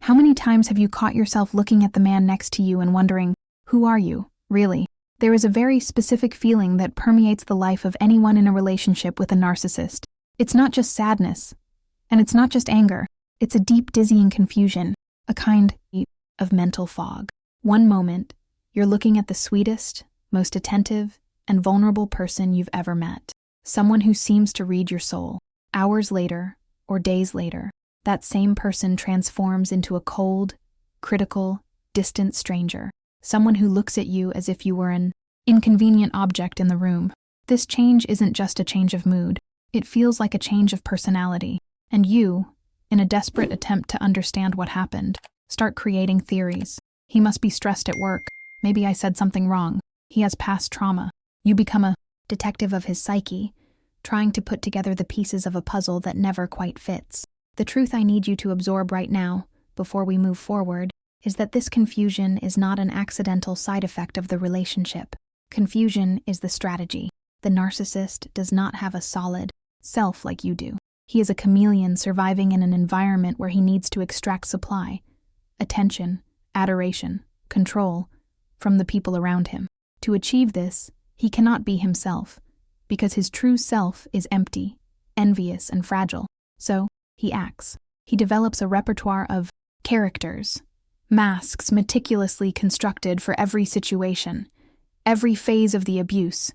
How many times have you caught yourself looking at the man next to you and wondering, who are you, really? There is a very specific feeling that permeates the life of anyone in a relationship with a narcissist. It's not just sadness, and it's not just anger. It's a deep, dizzying confusion, a kind of mental fog. One moment, you're looking at the sweetest, most attentive, and vulnerable person you've ever met. Someone who seems to read your soul. Hours later, or days later, that same person transforms into a cold, critical, distant stranger. Someone who looks at you as if you were an inconvenient object in the room. This change isn't just a change of mood. It feels like a change of personality. And you, in a desperate attempt to understand what happened, start creating theories. He must be stressed at work. Maybe I said something wrong. He has past trauma. You become a detective of his psyche, trying to put together the pieces of a puzzle that never quite fits. The truth I need you to absorb right now, before we move forward, is that this confusion is not an accidental side effect of the relationship. Confusion is the strategy. The narcissist does not have a solid self like you do. He is a chameleon surviving in an environment where he needs to extract supply, attention, adoration, control, from the people around him. To achieve this, he cannot be himself, because his true self is empty, envious, and fragile. So, he acts. He develops a repertoire of characters, masks meticulously constructed for every situation, every phase of the abuse,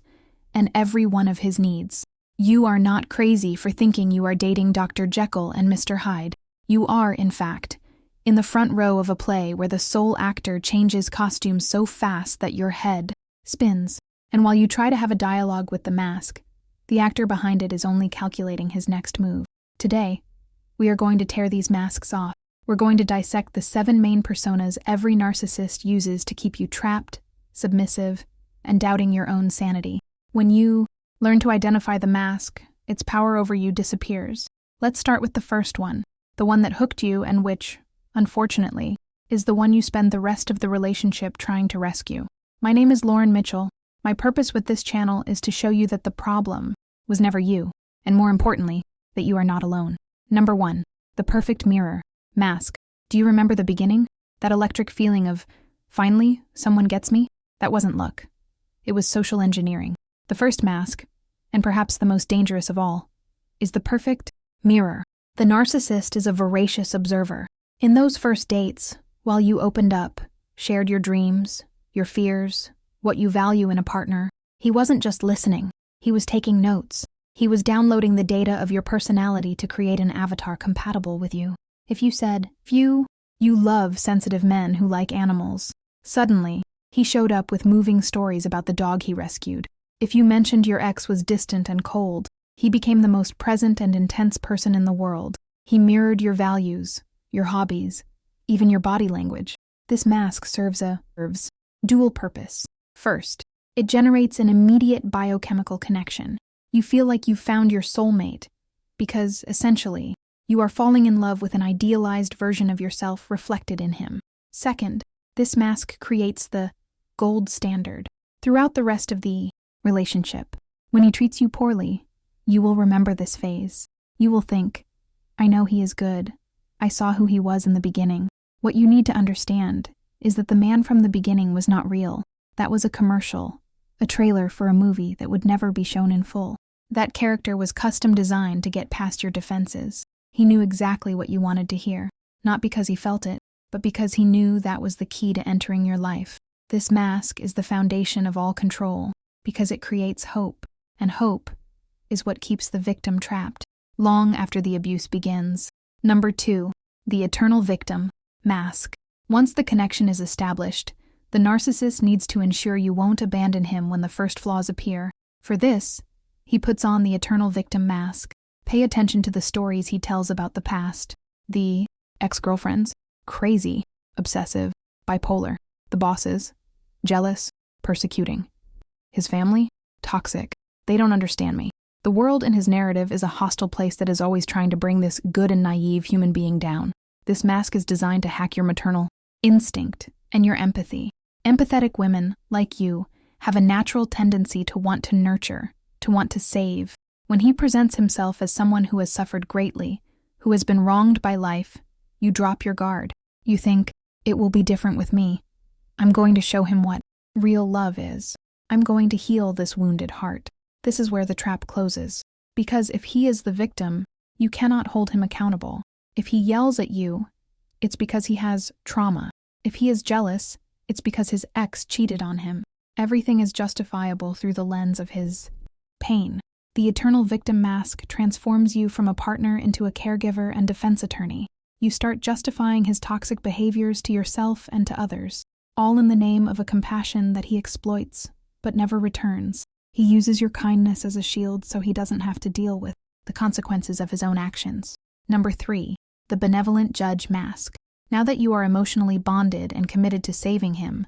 and every one of his needs. You are not crazy for thinking you are dating Dr. Jekyll and Mr. Hyde. You are, in fact, in the front row of a play where the sole actor changes costumes so fast that your head spins. And while you try to have a dialogue with the mask, the actor behind it is only calculating his next move. Today, we are going to tear these masks off. We're going to dissect the 7 main personas every narcissist uses to keep you trapped, submissive, and doubting your own sanity. When you learn to identify the mask, its power over you disappears. Let's start with the first one, the one that hooked you and which, unfortunately, is the one you spend the rest of the relationship trying to rescue. My name is Lauren Mitchell. My purpose with this channel is to show you that the problem was never you, and more importantly, that you are not alone. Number 1. The perfect mirror. Mask. Do you remember the beginning? That electric feeling of, finally, someone gets me? That wasn't luck. It was social engineering. The first mask, and perhaps the most dangerous of all, is the perfect mirror. The narcissist is a voracious observer. In those first dates, while you opened up, shared your dreams, your fears, what you value in a partner, he wasn't just listening. He was taking notes. He was downloading the data of your personality to create an avatar compatible with you. If you said, you love sensitive men who like animals, suddenly, he showed up with moving stories about the dog he rescued. If you mentioned your ex was distant and cold, he became the most present and intense person in the world. He mirrored your values, your hobbies, even your body language. This mask serves a dual purpose. First, it generates an immediate biochemical connection. You feel like you've found your soulmate, because, essentially, you are falling in love with an idealized version of yourself reflected in him. Second, this mask creates the gold standard. Throughout the rest of the relationship, when he treats you poorly, you will remember this phase. You will think, I know he is good. I saw who he was in the beginning. What you need to understand is that the man from the beginning was not real. That was a commercial, a trailer for a movie that would never be shown in full. That character was custom designed to get past your defenses. He knew exactly what you wanted to hear, not because he felt it, but because he knew that was the key to entering your life. This mask is the foundation of all control, because it creates hope, and hope is what keeps the victim trapped, long after the abuse begins. Number 2. The eternal victim, mask. Once the connection is established, the narcissist needs to ensure you won't abandon him when the first flaws appear. For this, he puts on the eternal victim mask. Pay attention to the stories he tells about the past. The ex-girlfriends, crazy, obsessive, bipolar. The bosses, jealous, persecuting. His family, toxic. They don't understand me. The world in his narrative is a hostile place that is always trying to bring this good and naive human being down. This mask is designed to hack your maternal instinct and your empathy. Empathetic women, like you, have a natural tendency to want to nurture, to want to save. When he presents himself as someone who has suffered greatly, who has been wronged by life, you drop your guard. You think, it will be different with me. I'm going to show him what real love is. I'm going to heal this wounded heart. This is where the trap closes. Because if he is the victim, you cannot hold him accountable. If he yells at you, it's because he has trauma. If he is jealous, it's because his ex cheated on him. Everything is justifiable through the lens of his pain. The eternal victim mask transforms you from a partner into a caregiver and defense attorney. You start justifying his toxic behaviors to yourself and to others, all in the name of a compassion that he exploits, but never returns. He uses your kindness as a shield so he doesn't have to deal with the consequences of his own actions. Number 3, the benevolent judge mask. Now that you are emotionally bonded and committed to saving him,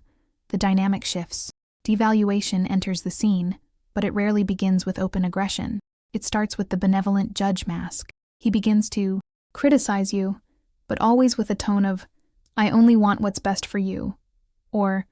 the dynamic shifts. Devaluation enters the scene, but it rarely begins with open aggression. It starts with the benevolent judge mask. He begins to criticize you, but always with a tone of, I only want what's best for you, or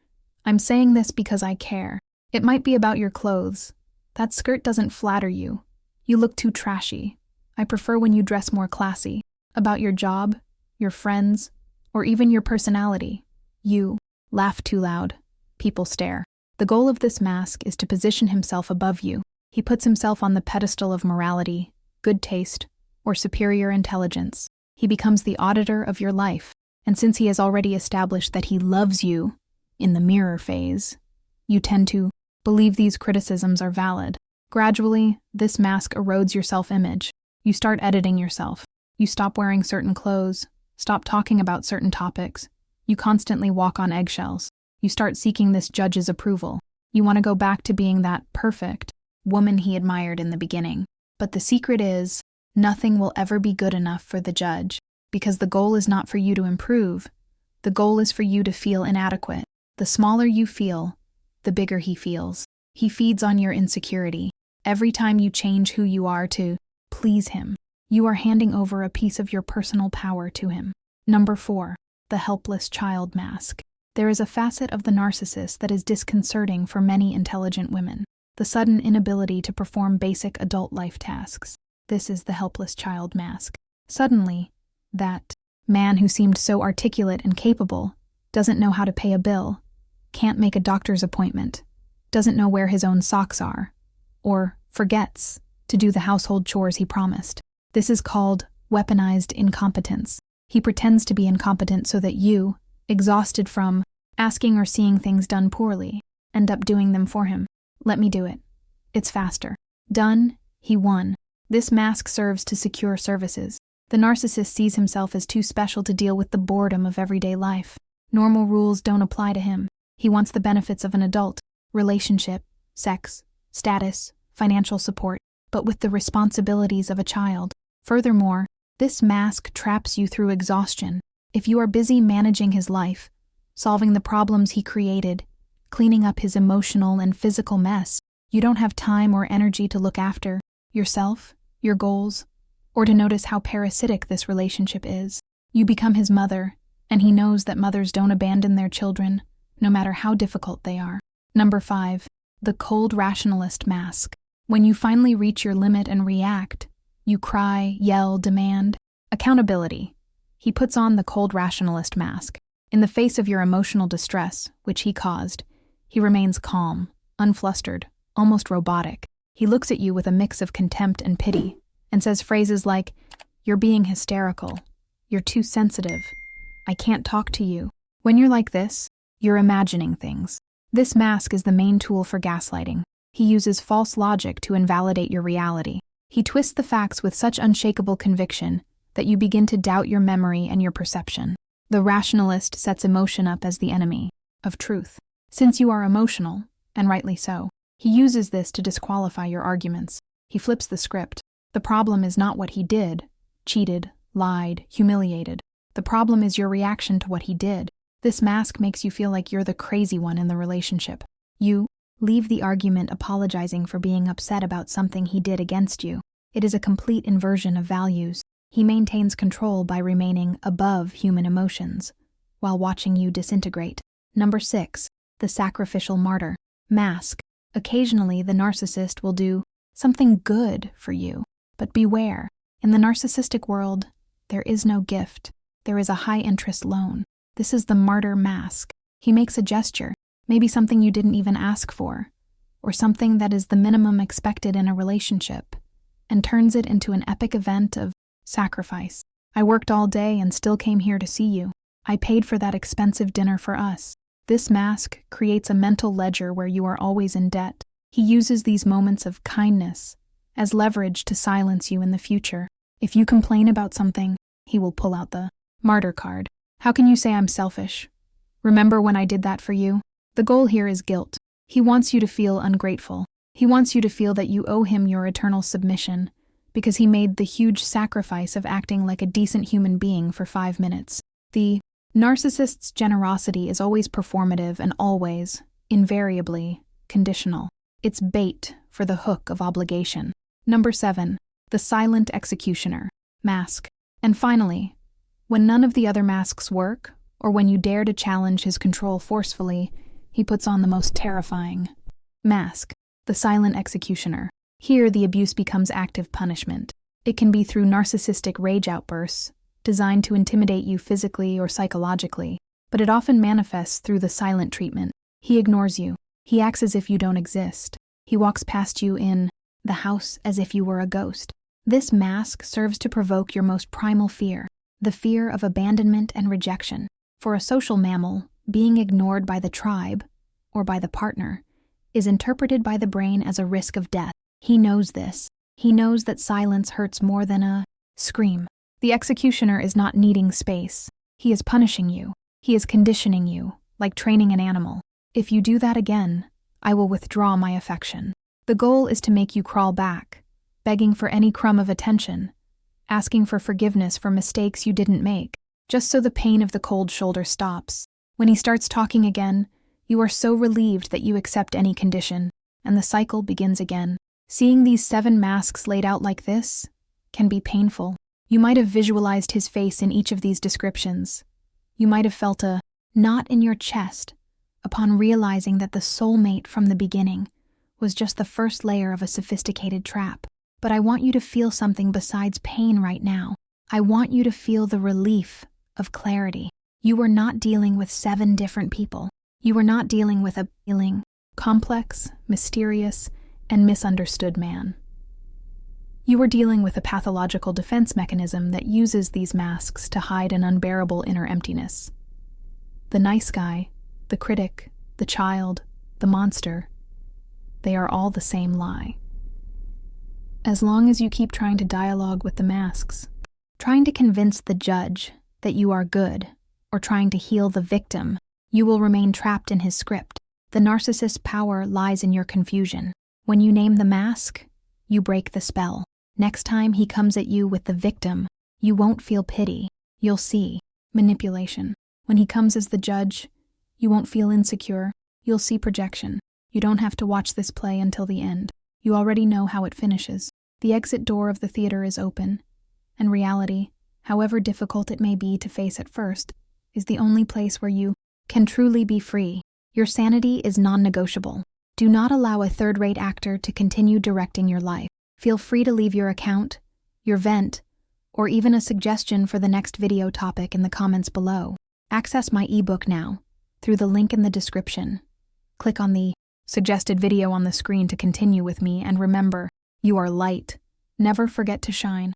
I'm saying this because I care. It might be about your clothes. That skirt doesn't flatter you. You look too trashy. I prefer when you dress more classy. About your job, your friends, or even your personality. You laugh too loud. People stare. The goal of this mask is to position himself above you. He puts himself on the pedestal of morality, good taste, or superior intelligence. He becomes the auditor of your life, and since he has already established that he loves you in the mirror phase, you tend to believe these criticisms are valid. Gradually, this mask erodes your self-image. You start editing yourself. You stop wearing certain clothes, stop talking about certain topics. You constantly walk on eggshells. You start seeking this judge's approval. You want to go back to being that perfect woman he admired in the beginning. But the secret is, nothing will ever be good enough for the judge, because the goal is not for you to improve. The goal is for you to feel inadequate. The smaller you feel, the bigger he feels. He feeds on your insecurity. Every time you change who you are to please him, you are handing over a piece of your personal power to him. Number 4, the helpless child mask. There is a facet of the narcissist that is disconcerting for many intelligent women: the sudden inability to perform basic adult life tasks. This is the helpless child mask. Suddenly, that man who seemed so articulate and capable doesn't know how to pay a bill, can't make a doctor's appointment, doesn't know where his own socks are, or forgets to do the household chores he promised. This is called weaponized incompetence. He pretends to be incompetent so that you, exhausted from asking or seeing things done poorly, end up doing them for him. Let me do it. It's faster. Done, he won. This mask serves to secure services. The narcissist sees himself as too special to deal with the boredom of everyday life. Normal rules don't apply to him. He wants the benefits of an adult: relationship, sex, status, financial support, but with the responsibilities of a child. Furthermore, this mask traps you through exhaustion. If you are busy managing his life, solving the problems he created, cleaning up his emotional and physical mess, you don't have time or energy to look after yourself, your goals, or to notice how parasitic this relationship is. You become his mother, and he knows that mothers don't abandon their children, no matter how difficult they are. Number 5, the cold rationalist mask. When you finally reach your limit and react, you cry, yell, demand accountability. He puts on the cold rationalist mask. In the face of your emotional distress, which he caused, he remains calm, unflustered, almost robotic. He looks at you with a mix of contempt and pity, and says phrases like, "You're being hysterical. You're too sensitive. I can't talk to you." When you're like this, you're imagining things. This mask is the main tool for gaslighting. He uses false logic to invalidate your reality. He twists the facts with such unshakable conviction that you begin to doubt your memory and your perception. The rationalist sets emotion up as the enemy of truth. Since you are emotional, and rightly so, he uses this to disqualify your arguments. He flips the script. The problem is not what he did, cheated, lied, humiliated. The problem is your reaction to what he did. This mask makes you feel like you're the crazy one in the relationship. You leave the argument apologizing for being upset about something he did against you. It is a complete inversion of values. He maintains control by remaining above human emotions, while watching you disintegrate. Number 6, the sacrificial martyr mask. Occasionally, the narcissist will do something good for you. But beware, in the narcissistic world, there is no gift. There is a high-interest loan. This is the martyr mask. He makes a gesture, maybe something you didn't even ask for, or something that is the minimum expected in a relationship, and turns it into an epic event of sacrifice. I worked all day and still came here to see you. I paid for that expensive dinner for us. This mask creates a mental ledger where you are always in debt. He uses these moments of kindness as leverage to silence you in the future. If you complain about something, he will pull out the martyr card. How can you say I'm selfish? Remember when I did that for you? The goal here is guilt. He wants you to feel ungrateful. He wants you to feel that you owe him your eternal submission because he made the huge sacrifice of acting like a decent human being for 5 minutes. The narcissist's generosity is always performative and always, invariably, conditional. It's bait for the hook of obligation. Number 7. The silent executioner. Mask. And finally, when none of the other masks work, or when you dare to challenge his control forcefully, he puts on the most terrifying mask, the silent executioner. Here, the abuse becomes active punishment. It can be through narcissistic rage outbursts, designed to intimidate you physically or psychologically, but it often manifests through the silent treatment. He ignores you. He acts as if you don't exist. He walks past you in the house as if you were a ghost. This mask serves to provoke your most primal fear, the fear of abandonment and rejection. For a social mammal, being ignored by the tribe, or by the partner, is interpreted by the brain as a risk of death. He knows this. He knows that silence hurts more than a scream. The executioner is not needing space. He is punishing you. He is conditioning you, like training an animal. If you do that again, I will withdraw my affection. The goal is to make you crawl back, begging for any crumb of attention, asking for forgiveness for mistakes you didn't make, just so the pain of the cold shoulder stops. When he starts talking again, you are so relieved that you accept any condition, and the cycle begins again. Seeing these 7 masks laid out like this can be painful. You might have visualized his face in each of these descriptions. You might have felt a knot in your chest upon realizing that the soulmate from the beginning was just the first layer of a sophisticated trap. But I want you to feel something besides pain right now. I want you to feel the relief of clarity. You were not dealing with 7 different people. You were not dealing with a feeling, complex, mysterious, and misunderstood man. You were dealing with a pathological defense mechanism that uses these masks to hide an unbearable inner emptiness. The nice guy, the critic, the child, the monster, they are all the same lie. As long as you keep trying to dialogue with the masks, trying to convince the judge that you are good, or trying to heal the victim, you will remain trapped in his script. The narcissist's power lies in your confusion. When you name the mask, you break the spell. Next time he comes at you with the victim, you won't feel pity. You'll see manipulation. When he comes as the judge, you won't feel insecure. You'll see projection. You don't have to watch this play until the end. You already know how it finishes. The exit door of the theater is open, and reality, however difficult it may be to face at first, is the only place where you can truly be free. Your sanity is non-negotiable. Do not allow a third-rate actor to continue directing your life. Feel free to leave your account, your vent, or even a suggestion for the next video topic in the comments below. Access my ebook now through the link in the description. Click on the suggested video on the screen to continue with me, and remember, you are light. Never forget to shine.